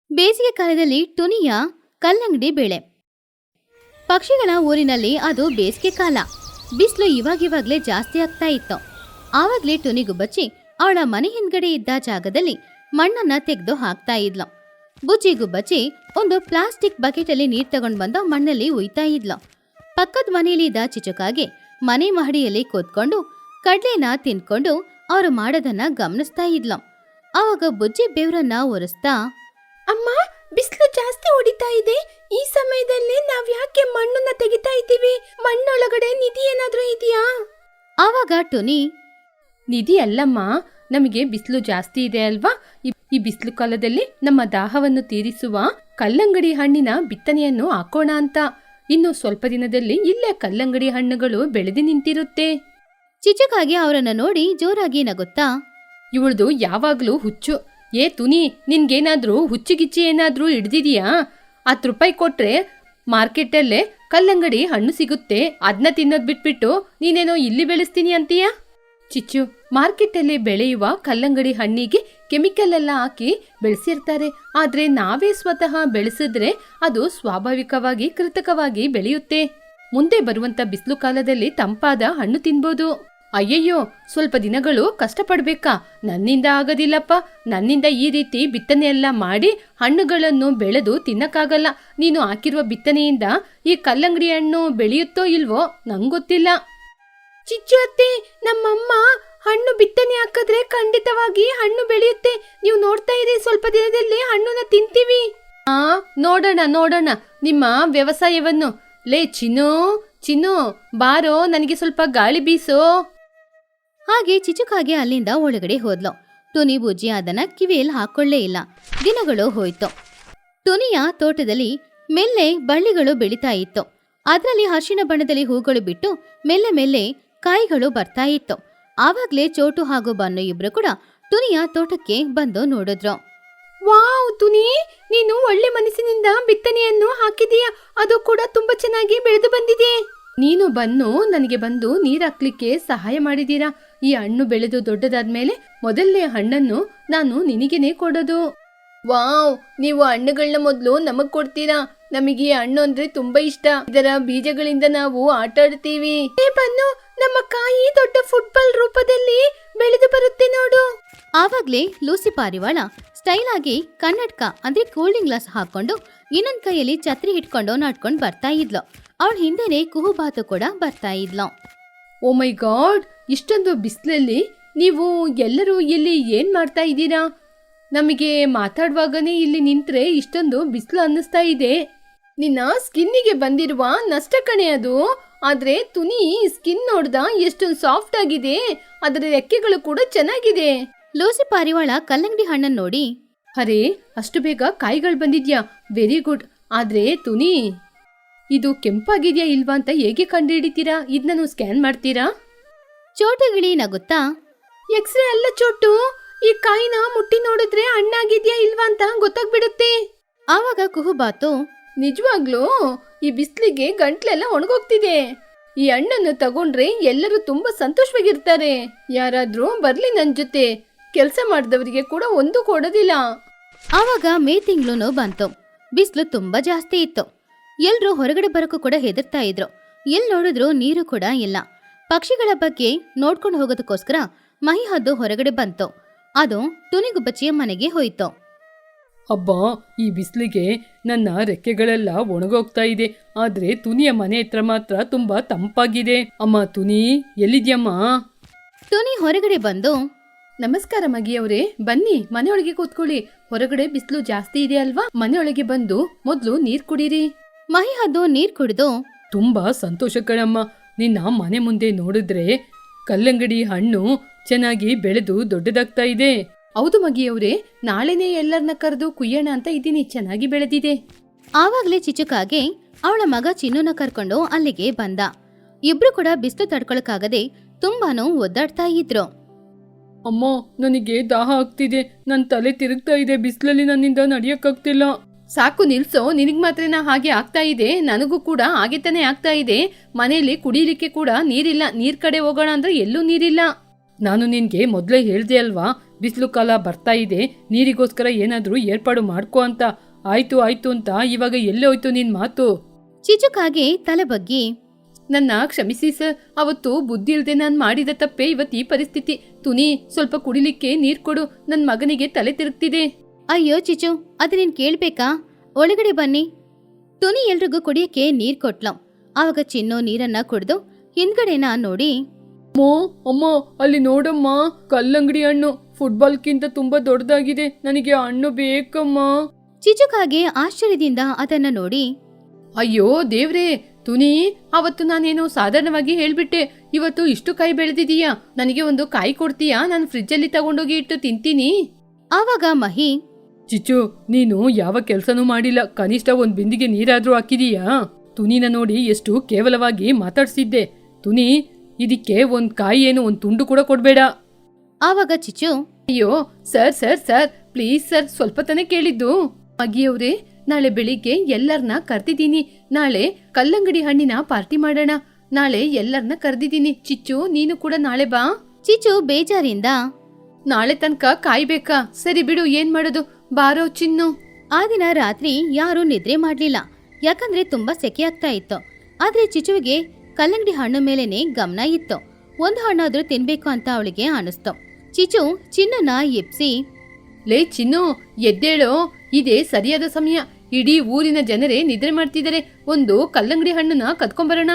ಬೇಸಿಗೆ ಕಾಲದಲ್ಲಿ ಟುನಿಯ ಕಲ್ಲಂಗಡಿ ಬೆಳೆ. ಪಕ್ಷಿಗಳ ಊರಿನಲ್ಲಿ ಅದು ಬೇಸಿಗೆ ಕಾಲ. ಬಿಸಿಲು ಇವಾಗಿವಾಗ್ಲೇ ಜಾಸ್ತಿ ಆಗ್ತಾ ಇತ್ತು. ಆವಾಗ್ಲೇ ಟುನಿ ಗುಬ್ಬಚ್ಚಿ ಅವಳ ಮನೆ ಹಿಂದ್ಗಡೆ ಇದ್ದ ಜಾಗದಲ್ಲಿ ಮಣ್ಣನ್ನ ತೆಗೆದು ಹಾಕ್ತಾ ಇದ್ಲು. ಬುಜ್ಜಿ ಗುಬ್ಬಚ್ಚಿ ಒಂದು ಪ್ಲಾಸ್ಟಿಕ್ ಬಕೆಟಲ್ಲಿ ನೀರ್ ತಗೊಂಡ್ ಬಂದು ಮಣ್ಣಲ್ಲಿ ಉಯ್ತಾ ಇದ್ಲು. ಪಕ್ಕದ ಮನೆಯಲ್ಲಿ ಇದ್ದ ಚಿಚುಕಾಗೆ ಮನೆ ಮಹಡಿಯಲ್ಲಿ ಕೂತ್ಕೊಂಡು ಕಡ್ಲೆನ ತಿನ್ಕೊಂಡು ಅವರು ಮಾಡೋದನ್ನ ಗಮನಿಸ್ತಾ ಇದ್ಲು. ಆವಾಗ ಬುಜ್ಜಿ ಬೆವರನ್ನ ಒರೆಸ್ತಾ, ಅಮ್ಮ, ಬಿಸಿಲು ಜಾಸ್ತಿ ಹೊಡಿತಾ ಇದೆ. ಈ ಸಮಯದಲ್ಲಿ ನಾವ್ ಯಾಕೆ ಮಣ್ಣನ್ನ ತೆಗಿತಾ ಇದ್ದೀವಿ? ಮಣ್ಣೊಳಗಡೆ ನಿಧಿ ಏನಾದ್ರೂ ಇದೆಯಾ? ಆವಾಗ ಟುನಿ, ನಿಧಿ ಅಲ್ಲಮ್ಮ, ನಮಗೆ ಬಿಸಿಲು ಜಾಸ್ತಿ ಇದೆ ಅಲ್ವಾ? ಈ ಬಿಸಿಲು ಕಾಲದಲ್ಲಿ ನಮ್ಮ ದಾಹವನ್ನು ತೀರಿಸುವ ಕಲ್ಲಂಗಡಿ ಹಣ್ಣಿನ ಬಿತ್ತನೆಯನ್ನು ಹಾಕೋಣ ಅಂತ. ಇನ್ನು ಸ್ವಲ್ಪ ದಿನದಲ್ಲಿ ಇಲ್ಲೇ ಕಲ್ಲಂಗಡಿ ಹಣ್ಣುಗಳು ಬೆಳೆದು ನಿಂತಿರುತ್ತೆ. ಚಿಚುಕಾಗೆ ಅವರನ್ನ ನೋಡಿ ಜೋರಾಗಿ ನಗುತ್ತಾ, ಇವಳ್ದು ಯಾವಾಗ್ಲೂ ಹುಚ್ಚು. ಏ ತುನಿ, ನಿನ್ಗೇನಾದ್ರೂ ಹುಚ್ಚುಗಿಚ್ಚಿ ಏನಾದ್ರೂ ಹಿಡ್ದಿದ್ಯಾ? 10 ರೂಪಾಯಿ ಕೊಟ್ರೆ ಮಾರ್ಕೆಟಲ್ಲೇ ಕಲ್ಲಂಗಡಿ ಹಣ್ಣು ಸಿಗುತ್ತೆ. ಅದನ್ನ ತಿನ್ನೋದ್ ಬಿಟ್ಬಿಟ್ಟು ನೀನೇನೋ ಇಲ್ಲಿ ಬೆಳೆಸ್ತೀನಿ ಅಂತೀಯ? ಚಿಚ್ಚು, ಮಾರ್ಕೆಟಲ್ಲಿ ಬೆಳೆಯುವ ಕಲ್ಲಂಗಡಿ ಹಣ್ಣಿಗೆ ಕೆಮಿಕಲ್ ಎಲ್ಲ ಹಾಕಿ ಬೆಳೆಸಿರ್ತಾರೆ. ಆದ್ರೆ ನಾವೇ ಸ್ವತಃ ಬೆಳೆಸಿದ್ರೆ ಅದು ಸ್ವಾಭಾವಿಕವಾಗಿ ಕೃತಕವಾಗಿ ಬೆಳೆಯುತ್ತೆ. ಮುಂದೆ ಬರುವಂತ ಬಿಸಿಲು ಕಾಲದಲ್ಲಿ ತಂಪಾದ ಹಣ್ಣು ತಿನ್ಬೋದು. ಅಯ್ಯಯ್ಯೋ, ಸ್ವಲ್ಪ ದಿನಗಳು ಕಷ್ಟಪಡ್ಬೇಕಾ? ನನ್ನಿಂದ ಆಗೋದಿಲ್ಲಪ್ಪ. ನನ್ನಿಂದ ಈ ರೀತಿ ಬಿತ್ತನೆ ಎಲ್ಲ ಮಾಡಿ ಹಣ್ಣುಗಳನ್ನು ಬೆಳೆದು ತಿನ್ನಕ್ಕಾಗಲ್ಲ. ನೀನು ಹಾಕಿರುವ ಬಿತ್ತನೆಯಿಂದ ಈ ಕಲ್ಲಂಗಡಿ ಹಣ್ಣು ಬೆಳೆಯುತ್ತೋ ಇಲ್ವೋ ನಂಗೊತ್ತಿಲ್ಲ. ಚಿಚ್ಚು ಅತ್ತೆ, ನಮ್ಮಮ್ಮ ಹಣ್ಣು ಬಿತ್ತನೆ ಹಾಕಿದ್ರೆ ಖಂಡಿತವಾಗಿ ಹಣ್ಣು ಬೆಳೆಯುತ್ತೆ. ನೀವು ನೋಡ್ತಾ ಇರಿ, ಸ್ವಲ್ಪ ದಿನದಲ್ಲಿ ಹಣ್ಣುನ ತಿಂತೀವಿ. ನೋಡೋಣ ನೋಡೋಣ ನಿಮ್ಮ ವ್ಯವಸಾಯವನ್ನು. ಲೇ ಚಿನ್ನು ಬಾರೋ, ನನಗೆ ಸ್ವಲ್ಪ ಗಾಳಿ ಬೀಸೋ. ಹಾಗೆ ಚಿಚುಕಾಗೆ ಅಲ್ಲಿಂದ ಒಳಗಡೆ ಹೋದ್ಲು. ಟುನಿ ಬುಜ್ಜಿ ಅದನ್ನ ಕಿವಿಯಲ್ಲಿ ಹಾಕೊಳ್ಳೇ ಇಲ್ಲ. ದಿನಗಳು ಹೋಯ್ತು. ಟುನಿಯ ತೋಟದಲ್ಲಿ ಮೆಲ್ಲೆ ಬಳ್ಳಿಗಳು ಬೆಳೀತಾ ಇತ್ತು. ಅದರಲ್ಲಿ ಹಸಿನ ಬಣ್ಣದಲ್ಲಿ ಹೂಗಳು ಬಿಟ್ಟು ಮೆಲ್ಲೆ ಮೆಲ್ಲೆ ಕಾಯಿಗಳು ಬರ್ತಾ ಇತ್ತು. ಆವಾಗ್ಲೇ ಚೋಟು ಹಾಗೂ ಬನ್ನು ಇಬ್ರು ಕೂಡ ಟುನಿಯ ತೋಟಕ್ಕೆ ಬಂದು ನೋಡಿದ್ರು. ವಾವ್ ತುನಿ, ನೀನು ಒಳ್ಳೆ ಮನಸ್ಸಿನಿಂದ ಬಿತ್ತನೆಯನ್ನು ಹಾಕಿದೀಯ. ಅದು ಕೂಡ ತುಂಬಾ ಚೆನ್ನಾಗಿ ಬೆಳೆದು ಬಂದಿದೆ. ನೀನು ಬನ್ನು ನನಗೆ ಬಂದು ನೀರ್ ಹಾಕ್ಲಿಕ್ಕೆ ಸಹಾಯ ಮಾಡಿದೀರಾ. ಈ ಹಣ್ಣು ಬೆಳೆದು ದೊಡ್ಡದಾದ್ಮೇಲೆ ಮೊದಲನೇ ಹಣ್ಣನ್ನು ನಾನು ನಿನಗೇನೆ ಕೊಡೋದು. ವಾವ್, ನೀವು ಹಣ್ಣುಗಳನ್ನ ಮೊದಲು ನಮಗ್ ಕೊಡ್ತೀರಾ. ನಮಗೆ ಈ ಹಣ್ಣು ಅಂದ್ರೆ ತುಂಬಾ ಇಷ್ಟ. ಇದರ ಬೀಜಗಳಿಂದ ನಾವು ಆಟ ಆಡ್ತೀವಿ. ಬನ್ನು, ನಮ್ಮ ಕಾಯಿ ದೊಡ್ಡ ಫುಟ್ಬಾಲ್ ರೂಪದಲ್ಲಿ ಬೆಳೆದು ಬರುತ್ತೆ ನೋಡು. ಆವಾಗ್ಲೇ ಲೂಸಿ ಪಾರಿವಾಳ ಸ್ಟೈಲ್ ಆಗಿ ಕನ್ನಡಕ ಅಂದ್ರೆ ಕೂಲಿಂಗ್ ಗ್ಲಾಸ್ ಹಾಕೊಂಡು ಇನ್ನೊಂದ್ ಕೈಯಲ್ಲಿ ಛತ್ರಿ ಹಿಡ್ಕೊಂಡು ನಡ್ಕೊಂಡು ಬರ್ತಾ ಇದ್ಲು. ಅವಳ ಹಿಂದೆನೆ ಕುಹುಬಾತು ಕೂಡ ಬರ್ತಾ ಇದ್ಲು. ಓ ಮೈ ಗಾಡ್, ಇಷ್ಟೊಂದು ಬಿಸಿಲಲ್ಲಿ ನೀವು ಎಲ್ಲರೂ ಇಲ್ಲಿ ಏನ್ ಮಾಡ್ತಾ ಇದ್ದೀರಾ? ನಮಗೆ ಮಾತಾಡುವಾಗನೇ ಇಲ್ಲಿ ನಿಂತ್ರೆ ಇಷ್ಟೊಂದು ಬಿಸಿಲು ಅನ್ನಿಸ್ತಾ ಇದೆ. ನಿನ್ನ ಸ್ಕಿನ್ನಿಗೆ ಬಂದಿರುವ ನಷ್ಟ ಕಣೆ ಅದು. ಆದ್ರೆ ತುನಿ ಸ್ಕಿನ್ ನೋಡ್ದ ಎಷ್ಟೊಂದು ಸಾಫ್ಟ್ ಆಗಿದೆ. ಅದರ ರೆಕ್ಕೆಗಳು ಕೂಡ ಚೆನ್ನಾಗಿದೆ. ಲೂಸಿ ಪಾರಿವಾಳ ಕಲ್ಲಂಗಡಿ ಹಣ್ಣನ್ ನೋಡಿ, ಅರೆ, ಅಷ್ಟು ಬೇಗ ಕಾಯಿಗಳು ಬಂದಿದ್ಯಾ? Very good. ಆದ್ರೆ ತುನಿ, ಇದು ಕೆಂಪಾಗಿದ್ಯಾ ಇಲ್ವಾ ಅಂತ ಹೇಗೆ ಕಂಡುಹಿಡಿತೀರಾ? ಇದನ್ನು ಸ್ಕ್ಯಾನ್ ಮಾಡ್ತೀರಾ? ಚೋಟುಗಿಳಿ ನಗುತ್ತಾ, ಎಕ್ಸ್ರೇ ಅಲ್ಲ ಚೋಟು, ಈ ಕಾಯಿನ ಮುಟ್ಟಿ ನೋಡಿದ್ರೆ ಹಣ್ಣಾಗಿದ್ಯಾ ಇಲ್ವಾ ಅಂತ ಗೊತ್ತಾಗ್ಬಿಡುತ್ತೆ. ಆವಾಗ ಕುಹುಬಾತು, ನಿಜವಾಗ್ಲೂ ಈ ಬಿಸಿಲಿಗೆ ಗಂಟ್ಲೆಲ್ಲ ಒಣಗೋಗ್ತಿದೆ. ಈ ಹಣ್ಣನ್ನು ತಗೊಂಡ್ರೆ ಎಲ್ಲರೂ ತುಂಬಾ ಸಂತೋಷವಾಗಿರ್ತಾರೆ. ಯಾರಾದ್ರೂ ಬರ್ಲಿ ನನ್ ಜೊತೆ. ಕೆಲಸ ಮಾಡಿದವರಿಗೆ ಕೂಡ ಒಂದು ಕೊಡೋದಿಲ್ಲ. ಆವಾಗ ಮೇ ತಿಂಗಳು ಬಂತು. ಬಿಸಿಲು ತುಂಬಾ ಜಾಸ್ತಿ ಇತ್ತು. ಎಲ್ರೂ ಹೊರಗಡೆ ಬರಕ್ಕೂ ಕೂಡ ಹೆದರ್ತಾ ಇದ್ರು. ಎಲ್ ನೋಡಿದ್ರು ನೀರು ಕೂಡ ಇಲ್ಲ. ಪಕ್ಷಿಗಳ ಬಗ್ಗೆ ನೋಡ್ಕೊಂಡು ಹೋಗೋದಕ್ಕೋಸ್ಕರ ಮಹಿ ಹದ್ದು ಹೊರಗಡೆ ಬಂತು. ಅದು ಟುನಿ ಗುಬ್ಬಚ್ಚಿಯ ಮನೆಗೆ ಹೋಯ್ತು. ಅಬ್ಬಾ, ಈ ಬಿಸಿಲಿಗೆ ನನ್ನ ರೆಕ್ಕೆಗಳೆಲ್ಲ ಒಣಗೋಗ್ತಾ ಇದೆ. ಆದ್ರೆ ತುನಿಯ ಮನೆ ಹತ್ರ ಮಾತ್ರ ತುಂಬಾ ತಂಪಾಗಿದೆ. ಅಮ್ಮ ತುನಿ, ಎಲ್ಲಿದ್ಯಮ್ಮ? ಟುನಿ ಹೊರಗಡೆ ಬಂದು, ನಮಸ್ಕಾರ ಮಗಿಯವರೇ, ಬನ್ನಿ ಮನೆಯೊಳಗೆ ಕೂತ್ಕೊಳ್ಳಿ. ಹೊರಗಡೆ ಬಿಸಿಲು ಜಾಸ್ತಿ ಇದೆ ಅಲ್ವಾ? ಮನೆಯೊಳಗೆ ಬಂದು ಮೊದ್ಲು ನೀರ್ ಕುಡೀರಿ. ಮಹಿ ಹದ್ದು ನೀರ್ ಕುಡಿದು, ತುಂಬಾ ಸಂತೋಷ ಕಣಮ್ಮ. ನಿನ್ನ ಮನೆ ಮುಂದೆ ನೋಡಿದ್ರೆ ಕಲ್ಲಂಗಡಿ ಹಣ್ಣು ಚೆನ್ನಾಗಿ ಬೆಳೆದು ದೊಡ್ಡದಾಗ್ತಾ ಇದೆ. ಹೌದು ಮಗಿಯವರೇ, ನಾಳೆನೇ ಎಲ್ಲರನ್ನ ಕರೆದು ಕುಯ್ಯೋಣ ಅಂತ ಇದ್ದೀನಿ. ಚೆನ್ನಾಗಿ ಬೆಳೆದಿದೆ. ಆವಾಗ್ಲೇ ಚಿಚುಕಾಗೆ ಅವಳ ಮಗ ಚಿನ್ನುನ ಕರ್ಕೊಂಡು ಅಲ್ಲಿಗೆ ಬಂದ. ಇಬ್ರು ಕೂಡ ಬಿಸಿಲು ತಡ್ಕೊಳಕ್ಕಾಗದೆ ತುಂಬಾನು ಒದ್ದಾಡ್ತಾ ಇದ್ರು. ಅಮ್ಮ, ನನಗೆ ದಾಹ ಆಗ್ತಿದೆ. ನನ್ನ ತಲೆ ತಿರುಗ್ತಾ ಇದೆ. ಬಿಸಿಲಲ್ಲಿ ನನ್ನಿಂದ ನಡೆಯಕ್ಕಾಗ್ತಿಲ್ಲ. ಸಾಕು ನಿಲ್ಸೋ, ನಿನಗ್ ಮಾತ್ರ ಹಾಗೆ ಆಗ್ತಾ ಇದೆ. ನನಗೂ ಕೂಡ ಹಾಗೆ ತಾನೇ ಆಗ್ತಾ ಇದೆ. ಮನೆಯಲ್ಲಿ ಕುಡಿಲಿಕ್ಕೆ ಕೂಡ ನೀರಿಲ್ಲ. ನೀರ್ ಕಡೆ ಹೋಗೋಣ ಅಂದ್ರೆ ಎಲ್ಲೂ ನೀರಿಲ್ಲ. ನಾನು ನಿನ್ಗೆ ಮೊದಲೇ ಹೇಳ್ದೆ ಅಲ್ವಾ, ಬಿಸಿಲು ಕಾಲ ಬರ್ತಾ ಇದೆ, ನೀರಿಗೋಸ್ಕರ ಏನಾದ್ರೂ ಏರ್ಪಾಡು ಮಾಡ್ಕೋ ಅಂತ. ಆಯ್ತು ಆಯ್ತು ಅಂತ ಇವಾಗ ಎಲ್ಲೇ ಹೋಯ್ತು ನಿನ್ ಮಾತು? ಚಿಚುಕಾಗೆ ತಲೆ ಬಗ್ಗಿ, ನನ್ನ ಕ್ಷಮಿಸಿ ಸರ್, ಅವತ್ತು ಬುದ್ಧಿ ಇಲ್ದೆ ನಾನು ಮಾಡಿದ ತಪ್ಪೆ ಇವತ್ತು ಈ ಪರಿಸ್ಥಿತಿ. ತುನಿ, ಸ್ವಲ್ಪ ಕುಡಿಲಿಕ್ಕೆ ನೀರ್ ಕೊಡು, ನನ್ ಮಗನಿಗೆ ತಲೆ ತಿರುಗ್ತಿದೆ. ಅಯ್ಯೋ ಚಿಚು, ಅದು ನೀನ್ ಕೇಳ್ಬೇಕಾ? ಒಳಗಡೆ ಬನ್ನಿ. ಟುನಿ ಎಲ್ರಿಗೂ ಕುಡಿಯಕ್ಕೆ ನೀರ್ ಕೊಟ್ಲು. ಆವಾಗ ಚಿನ್ನು ನೀರನ್ನ ಕುಡ್ದು ಹಿಂದ್ಗಡೆನ ನೋಡಿ, ಅಮ್ಮ ಅಲ್ಲಿ ನೋಡಮ್ಮ, ಕಲ್ಲಂಗಡಿ ಹಣ್ಣು ಫುಟ್ಬಾಲ್ಗಿಂತ ತುಂಬಾ ದೊಡ್ಡದಾಗಿದೆ, ನನಗೆ ಹಣ್ಣು ಬೇಕಮ್ಮ. ಚಿಚುಕಾಗೆ ಆಶ್ಚರ್ಯದಿಂದ ಅದನ್ನ ನೋಡಿ, ಅಯ್ಯೋ ದೇವ್ರೇ, ತುನಿ, ಅವತ್ತು ನಾನೇನು ಸಾಧಾರಣವಾಗಿ ಹೇಳ್ಬಿಟ್ಟೆ, ಇವತ್ತು ಇಷ್ಟು ಕಾಯಿ ಬೆಳೆದಿದೀಯಾ, ನನಗೆ ಒಂದು ಕಾಯಿ ಕೊಡ್ತೀಯಾ? ನಾನು ಫ್ರಿಜ್ಜಲ್ಲಿ ತಗೊಂಡೋಗಿ ಇಟ್ಟು ತಿಂತೀನಿ. ಆವಾಗ ಮಹಿ, ಚಿಚ್ಚು, ನೀನು ಯಾವ ಕೆಲ್ಸನೂ ಮಾಡಿಲ್ಲ, ಕನಿಷ್ಠ ಒಂದ್ ಬಿಂದಿಗೆ ನೀರಾದ್ರೂ ಹಾಕಿದೀಯಾ? ತುನಿನ ನೋಡಿ ಎಷ್ಟು ಕೇವಲವಾಗಿ ಮಾತಾಡ್ಸಿದ್ದೆ. ತುನಿ, ಇದಕ್ಕೆ ಒಂದ್ ಕಾಯಿ ಏನು ಒಂದ್ ತುಂಡು ಕೂಡ ಕೊಡ್ಬೇಡ. ಆವಾಗ ಚಿಚು, ಅಯ್ಯೋ sir sir sir please sir, ಸ್ವಲ್ಪ ತಾನೇ ಕೇಳಿದ್ದು. ಮಗಿಯವ್ರೆ, ನಾಳೆ ಬೆಳಿಗ್ಗೆ ಎಲ್ಲರನ್ನ ಕರ್ದಿದ್ದೀನಿ. ನಾಳೆ ಕಲ್ಲಂಗಡಿ ಹಣ್ಣಿನ ಪಾರ್ಟಿ ಮಾಡೋಣ. ನಾಳೆ ಎಲ್ಲರನ್ನ ಕರ್ದಿದ್ದೀನಿ. ಚಿಚ್ಚು, ನೀನು ಕೂಡ ನಾಳೆ ಬಾ. ಚಿಚು ಬೇಜಾರಿಂದ, ನಾಳೆ ತನಕ ಕಾಯ್ಬೇಕಾ? ಸರಿ ಬಿಡು, ಏನ್ ಮಾಡೋದು, ಬಾರೋ ಚಿನ್ನು. ಆ ದಿನ ರಾತ್ರಿ ಯಾರೂ ನಿದ್ರೆ ಮಾಡ್ಲಿಲ್ಲ, ಯಾಕಂದ್ರೆ ತುಂಬಾ ಸೆಕೆ ಆಗ್ತಾ ಇತ್ತು. ಆದ್ರೆ ಚಿಚುವಿಗೆ ಕಲ್ಲಂಗಡಿ ಹಣ್ಣು ಮೇಲೇನೆ ಗಮನ ಇತ್ತು. ಒಂದು ಹಣ್ಣಾದ್ರೂ ತಿನ್ಬೇಕು ಅಂತ ಅವಳಿಗೆ ಅನಿಸ್ತು. ಚಿಚು ಚಿನ್ನನ ಎಪ್ಸಿ, ಲೇ ಚಿನ್ನು, ಎದ್ದೇಳೋ, ಇದೇ ಸರಿಯಾದ ಸಮಯ. ಇಡೀ ಊರಿನ ಜನರೇ ನಿದ್ರೆ ಮಾಡ್ತಿದ್ದಾರೆ, ಒಂದು ಕಲ್ಲಂಗಡಿ ಹಣ್ಣನ್ನ ಕದ್ಕೊಂಬರೋಣ.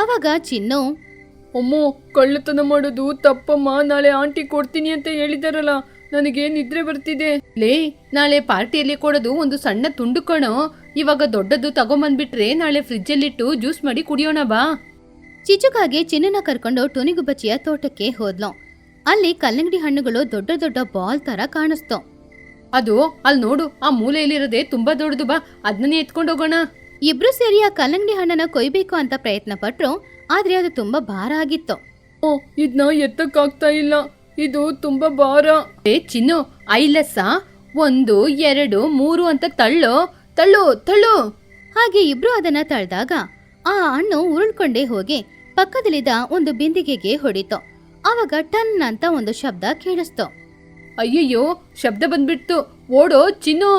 ಆವಾಗ ಚಿನ್ನು, ಅಮ್ಮೋ, ಕಳ್ಳತನ ಮಾಡೋದು ತಪ್ಪಮ್ಮ, ನಾಳೆ ಆಂಟಿ ಕೊಡ್ತೀನಿ ಅಂತ ಹೇಳಿದಾರಲ್ಲ, ನನಗೆ ನಿದ್ರೆ ಬರ್ತಿದೆ. ಲೇ, ನಾಳೆ ಪಾರ್ಟಿಯಲ್ಲಿ ಕೊಡೋದು ಒಂದು ಸಣ್ಣ ತುಂಡು ಕಣೋ, ಇವಾಗ ದೊಡ್ಡದು ತಗೊಂಬಂದ್ಬಿಟ್ರೆ ನಾಳೆ ಫ್ರಿಜ್ಜಲ್ಲಿಟ್ಟು ಜ್ಯೂಸ್ ಮಾಡಿ ಕುಡಿಯೋಣ ಬಾ. ಚಿಚುಕಾಗೆ ಚಿನ್ನನ ಕರ್ಕೊಂಡು ಟುನಿಗುಬ್ಬಚ್ಚಿಯ ತೋಟಕ್ಕೆ ಹೋದ್ಲು. ಅಲ್ಲಿ ಕಲ್ಲಂಗಡಿ ಹಣ್ಣುಗಳು ದೊಡ್ಡ ದೊಡ್ಡ ಬಾಲ್ ತರ ಕಾಣಿಸ್ತು. ಅದು ಅಲ್ಲಿ ನೋಡು, ಆ ಮೂಲೆಯಲ್ಲಿರೋದೇ ತುಂಬಾ ದೊಡ್ಡದು, ಬಾ ಅದನ್ನೇ ಎತ್ಕೊಂಡು ಹೋಗೋಣ. ಇಬ್ರು ಸೇರಿ ಆ ಕಲ್ಲಂಗಡಿ ಹಣ್ಣನ್ನ ಕೊಯ್ಬೇಕು ಅಂತ ಪ್ರಯತ್ನ ಪಟ್ರು, ಆದ್ರೆ ಅದು ತುಂಬಾ ಭಾರ ಆಗಿತ್ತು. ಇದನ್ನ ಎತ್ತಕ್ಕಾಗ್ತಾ ಇಲ್ಲ, ಇದು ತುಂಬಾ ಭಾರ. ಏ ಚಿನ್ನು, ಐಲಸ 1 2 3 ಅಂತ ತಳ್ಳು ತಳ್ಳು ತಳ್ಳು. ಹಾಗೆ ಇಬ್ರು ಅದನ್ನ ತಳ್ದಾಗ ಆ ಹಣ್ಣು ಉರುಳ್ಕೊಂಡೇ ಹೋಗಿ ಪಕ್ಕದಲ್ಲಿದ್ದ ಒಂದು ಬಿಂದಿಗೆಗೆ ಹೊಡಿತು. ಆವಾಗ ಟನ್ ಅಂತ ಒಂದು ಶಬ್ದ ಕೇಳಿಸ್ತು. ಅಯ್ಯಯ್ಯೋ, ಶಬ್ದ ಬಂದ್ಬಿಡ್ತು, ಓಡೋ ಚಿನ್ನು.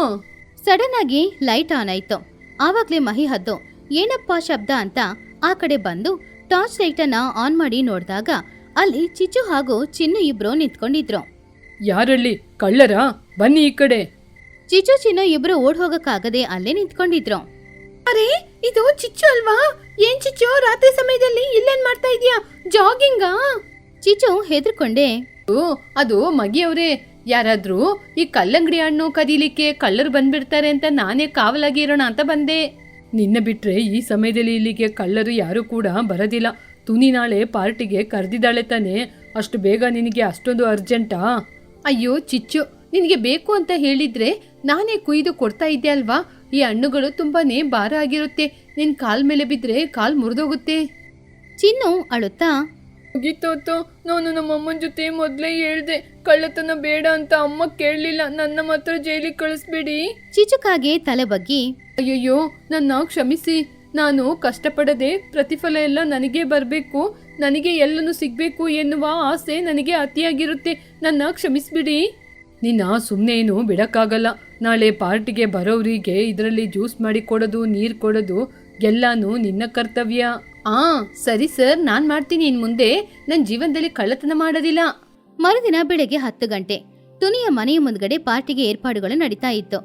ಸಡನ್ ಆಗಿ ಲೈಟ್ ಆನ್ ಆಯ್ತು. ಆವಾಗ್ಲೇ ಮಹಿ ಹದ್ದು ಏನಪ್ಪಾ ಶಬ್ದ ಅಂತ ಆ ಕಡೆ ಬಂದು ಟಾರ್ಚ್ ಲೈಟ್ ಅನ್ನ ಆನ್ ಮಾಡಿ ನೋಡಿದಾಗ ಅಲ್ಲಿ ಚಿಚ್ಚು ಹಾಗೂ ಚಿನ್ನು ಇಬ್ರು ನಿಂತ್ಕೊಂಡಿದ್ರು. ಯಾರಲ್ಲಿ? ಕಳ್ಳರ? ಬನ್ನಿ ಈ ಕಡೆ. ಚಿಚ್ಚು ಚಿನ್ನು ಇಬ್ರು ಓಡ್ ಹೋಗಕ್ಕಾಗದೆ ಅಲ್ಲೇ ನಿಂತ್ಕೊಂಡಿದ್ರು. ಅರೆ, ಇದು ಚಿಚ್ಚು ಅಲ್ವಾ? ಏನ್ ಚಿಚ್ಚು, ರಾತ್ರಿ ಸಮಯದಲ್ಲಿ ಇಲ್ಲೇನ್ ಮಾಡ್ತಾ ಇದೀಯಾ? ಜಾಗಿಂಗಾ? ಚಿಚ್ಚು ಹೆದರ್ಕೊಂಡೆ, ಅದು ಮಗಿಯವ್ರೆ, ಯಾರಾದ್ರೂ ಈ ಕಲ್ಲಂಗಡಿ ಹಣ್ಣು ಕದೀಲಿಕ್ಕೆ ಕಳ್ಳರು ಬಂದ್ಬಿಡ್ತಾರೆ ಅಂತ ನಾನೇ ಕಾವಲಾಗಿ ಇರೋಣ ಅಂತ ಬಂದೆ. ನಿನ್ನ ಬಿಟ್ರೆ ಈ ಸಮಯದಲ್ಲಿ ಇಲ್ಲಿಗೆ ಕಳ್ಳರು ಯಾರು ಕೂಡ ಬರೋದಿಲ್ಲ. ತುನಿ ನಾಳೆ ಪಾರ್ಟಿಗೆ ಕರೆದಿದ್ದಾಳೆ ತಾನೆ, ಅಷ್ಟು ಬೇಗ ನಿನಗೆ ಅಷ್ಟೊಂದು ಅರ್ಜೆಂಟಾ? ಅಯ್ಯೋ ಚಿಚ್ಚು, ನಿನಗೆ ಬೇಕು ಅಂತ ಹೇಳಿದ್ರೆ ನಾನೇ ಕುಯ್ದು ಕೊಡ್ತಾ ಇದ್ದೆ ಅಲ್ವಾ? ಈ ಹಣ್ಣುಗಳು ತುಂಬಾನೇ ಭಾರ ಆಗಿರುತ್ತೆ, ನಿನ್ ಕಾಲ್ ಮೇಲೆ ಬಿದ್ರೆ ಕಾಲ್ ಮುರಿದೋಗುತ್ತೆ. ಚಿನ್ನು ಅಳುತ್ತಾ, ಮುಗಿತೋತು, ನಾನು ನಮ್ಮ ಅಮ್ಮನ ಜೊತೆ ಮೊದಲೇ ಹೇಳ್ದೆ ಕಳ್ಳತನ ಬೇಡ ಅಂತ, ಅಮ್ಮ ಕೇಳಲಿಲ್ಲ, ನನ್ನ ಮಾತ್ರ ಜೈಲಿಗೆ ಕಳಿಸ್ಬಿಡಿ. ಚಿಚುಕಾಗೆ ತಲೆ ಬಗ್ಗಿ, ಅಯ್ಯಯ್ಯೋ, ನನ್ನ ಕ್ಷಮಿಸಿ, ನಾನು ಕಷ್ಟಪಡದೆ ಪ್ರತಿಫಲ ಎಲ್ಲ ನನಗೆ ಬರಬೇಕು, ನನಗೆ ಎಲ್ಲನೂ ಸಿಗ್ಬೇಕು ಎನ್ನುವ ಆಸೆ ನನಗೆ ಅತಿಯಾಗಿರುತ್ತೆ, ನನ್ನ ಕ್ಷಮಿಸ್ಬಿಡಿ. ನಿನ್ನ ಸುಮ್ಮನೆ ಏನು ಬಿಡಕ್ಕಾಗಲ್ಲ. ನಾಳೆ ಪಾರ್ಟಿಗೆ ಬರೋರಿಗೆ ಇದರಲ್ಲಿ ಜ್ಯೂಸ್ ಮಾಡಿ ಕೊಡೋದು, ನೀರು ಕೊಡೋದು ಎಲ್ಲಾನು ನಿನ್ನ ಕರ್ತವ್ಯ. ಸರಿ ಸರ್, ನಾನ್ ಮಾಡ್ತೀನಿ. ಇನ್ ಮುಂದೆ ನನ್ನ ಜೀವನದಲ್ಲಿ ಕಳ್ಳತನ ಮಾಡೋದಿಲ್ಲ. ಮರುದಿನ ಬೆಳಗ್ಗೆ 10 ಗಂಟೆ ಟುನಿಯ ಮನೆಯ ಮುಂದ್ಗಡೆ ಪಾರ್ಟಿಗೆ ಏರ್ಪಾಡುಗಳು ನಡೀತಾ ಇತ್ತು.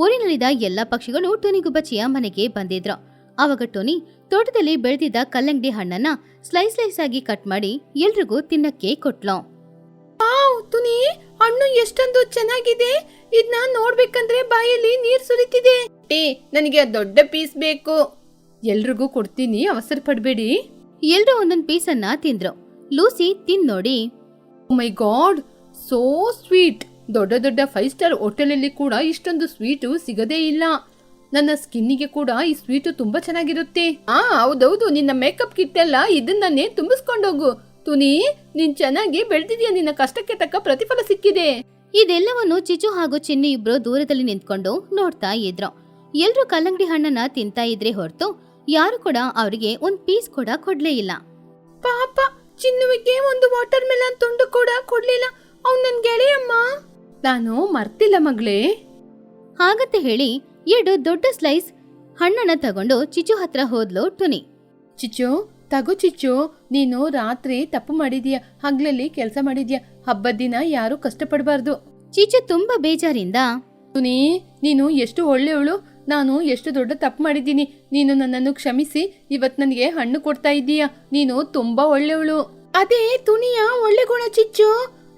ಊರಿನಲ್ಲಿದ್ದ ಎಲ್ಲಾ ಪಕ್ಷಿಗಳು ಟುನಿಗುಬ್ಬಚ್ಚಿಯ ಮನೆಗೆ ಬಂದಿದ್ರು. ಆವಾಗ ಟುನಿ ತೋಟದಲ್ಲಿ ಬೆಳೆದಿದ್ದ ಕಲ್ಲಂಗಡಿ ಹಣ್ಣನ್ನ ಸ್ಲೈಸ್ ಸ್ಲೈಸ್ ಆಗಿ ಕಟ್ ಮಾಡಿ ಎಲ್ರಿಗೂ ತಿನ್ನಕ್ಕೆ ಕೊಟ್ಲು. ತುನಿ, ಹಣ್ಣು ಎಷ್ಟೊಂದು ಚೆನ್ನಾಗಿದೆ, ಇದನ್ನ ನೋಡ್ಬೇಕಂದ್ರೆ ಬಾಯಲ್ಲಿ ನೀರ್ ಸುರಿತಿದೆ. ನನಗೆ ದೊಡ್ಡ ಪೀಸ್ ಬೇಕು. ಎಲ್ರಿಗೂ ಕೊಡ್ತೀನಿ, ಅವಸರ ಪಡ್ಬೇಡಿ. ಎಲ್ರೂ ಒಂದೊಂದ್ ಪೀಸನ್ನ ತಿಂದ್ರು. ಲೂಸಿ ತಿಂದ್ ನೋಡಿ, ಓ ಮೈ ಗಾಡ್, ಸೋ ಸ್ವೀಟ್. ದೊಡ್ಡ ದೊಡ್ಡ 5 ಸ್ಟಾರ್ ಹೋಟೆಲಲ್ಲಿ ಕೂಡ ಇಷ್ಟೊಂದು ಸ್ವೀಟು ಸಿಗದೇ ಇಲ್ಲ. ನನ್ನ ಸ್ಕಿನ್ನಿಗೆ ಕೂಡ ಈ ಸ್ವೀಟು ತುಂಬಾ ಚೆನ್ನಾಗಿರುತ್ತೆ. ಹೌದೌದು, ನಿನ್ನ ಮೇಕಪ್ ಕಿಟ್ ಎಲ್ಲ ಇದನ್ನೇ ತುಂಬಿಸ್ಕೊಂಡೋಗು. ತುನಿ, ನೀನ್ ಚೆನ್ನಾಗಿ ಬೆಳೆದಿದ್ಯಾ, ನಿನ್ನ ಕಷ್ಟಕ್ಕೆ ತಕ್ಕ ಪ್ರತಿಫಲ ಸಿಕ್ಕಿದೆ. ಇದೆಲ್ಲವನ್ನು ಚಿಚು ಹಾಗೂ ಚಿನ್ನು ಇಬ್ರು ದೂರದಲ್ಲಿ ನಿಂತ್ಕೊಂಡು ನೋಡ್ತಾ ಇದ್ರು. ಎಲ್ರೂ ಕಲ್ಲಂಗಡಿ ಹಣ್ಣನ್ನ ತಿಂತಾ ಇದ್ರೆ ಹೊರತು ಯಾರು ಕೂಡ ಅವರಿಗೆ ಒಂದ್ ಪೀಸ್ ಕೂಡ ಕೊಡ್ಲೇ ಇಲ್ಲ. ಪಾಪ ಚಿನ್ನುವಿಗೆ ಒಂದು ವಾಟರ್ ಮೆಲನ್ ತುಂಡು ಕೂಡ ಕೊಡ್ಲಿಲ್ಲ. ಅವ್ನು ನನ್ ಗೆಳೆಯಮ್ಮ. ನಾನು ಮರ್ತಿಲ್ಲ ಮಗಳೇ. ಹಾಗಂತ ಹೇಳಿ 2 ದೊಡ್ಡ ಸ್ಲೈಸ್ ಹಣ್ಣನ್ನ ತಗೊಂಡು ಚಿಚ್ಚು ಹತ್ರ ಹೋದ್ಲು ಟುನಿ. ಚಿಚ್ಚು ತಗೋ ಚಿಚ್ಚು, ನೀನು ರಾತ್ರಿ ತಪ್ಪು ಮಾಡಿದ್ಯಾ, ಹಗ್ಲಲ್ಲಿ ಕೆಲಸ ಮಾಡಿದ್ಯಾ. ಹಬ್ಬದ ದಿನ ಯಾರು ಕಷ್ಟಪಡಬಾರ್ದು. ಚಿಚ್ಚು ತುಂಬಾ ಬೇಜಾರಿಂದ, ಟುನಿ ನೀನು ಎಷ್ಟು ಒಳ್ಳೆಯವಳು, ನಾನು ಎಷ್ಟು ದೊಡ್ಡ ತಪ್ಪು ಮಾಡಿದ್ದೀನಿ. ನೀನು ನನ್ನನ್ನು ಕ್ಷಮಿಸಿ ಇವತ್ ನನಗೆ ಹಣ್ಣು ಕೊಡ್ತಾ ಇದ್ದೀಯಾ. ನೀನು ತುಂಬಾ ಒಳ್ಳೆಯವಳು. ಅದೇ ತುನಿಯ ಒಳ್ಳೆ ಗುಣ ಚಿಚ್ಚು.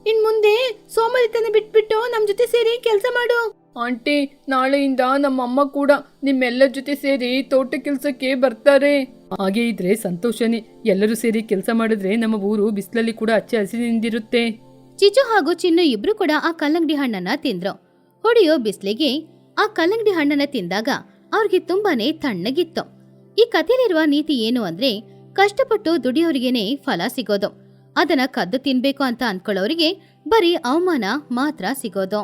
ಇನ್ ಮುಂದೆ ಸೋಮರಿತನ ಬಿಟ್ಬಿಟ್ಟು ನಮ್ ಜೊತೆ ಸೇರಿ ಕೆಲಸ ಮಾಡು. ಆಂಟಿ, ನಾಳೆಯಿಂದ ನಮ್ಮಮ್ಮ ಕೂಡ ನಿಮ್ಮೆಲ್ಲರ ಜೊತೆ ಸೇರಿ ತೋಟ ಕೆಲ್ಸಕ್ಕೆ ಬರ್ತಾರೆ. ಹಾಗೆ ಇದ್ರೆ ಸಂತೋಷನೇ. ಎಲ್ಲರೂ ಸೇರಿ ಕೆಲಸ ಮಾಡಿದ್ರೆ ನಮ್ಮ ಊರು ಬಿಸಿಲಲ್ಲಿ ಕೂಡ ಹಚ್ಚ ಹಸಿರಿನಿಂದಿರುತ್ತೆ. ಚಿಚ್ಚು ಹಾಗೂ ಚಿನ್ನು ಇಬ್ರು ಕೂಡ ಆ ಕಲ್ಲಂಗಡಿ ಹಣ್ಣನ್ನ ತಿಂದ್ರು. ಹೊಡೆಯೋ ಬಿಸ್ಲಿಗೆ ಆ ಕಲ್ಲಂಗಡಿ ಹಣ್ಣನ್ನ ತಿಂದಾಗ ಅವ್ರಿಗೆ ತುಂಬಾನೇ ತಣ್ಣಗಿತ್ತು. ಈ ಕಥೆಯಲ್ಲಿರುವ ನೀತಿ ಏನು ಅಂದ್ರೆ, ಕಷ್ಟಪಟ್ಟು ದುಡಿಯೋರಿಗೇನೆ ಫಲ ಸಿಗೋದು. ಅದನ್ನ ಕದ್ದು ತಿನ್ಬೇಕು ಅಂತ ಅನ್ಕೊಳ್ಳೋರಿಗೆ ಬರೀ ಅವಮಾನ ಮಾತ್ರ ಸಿಗೋದು.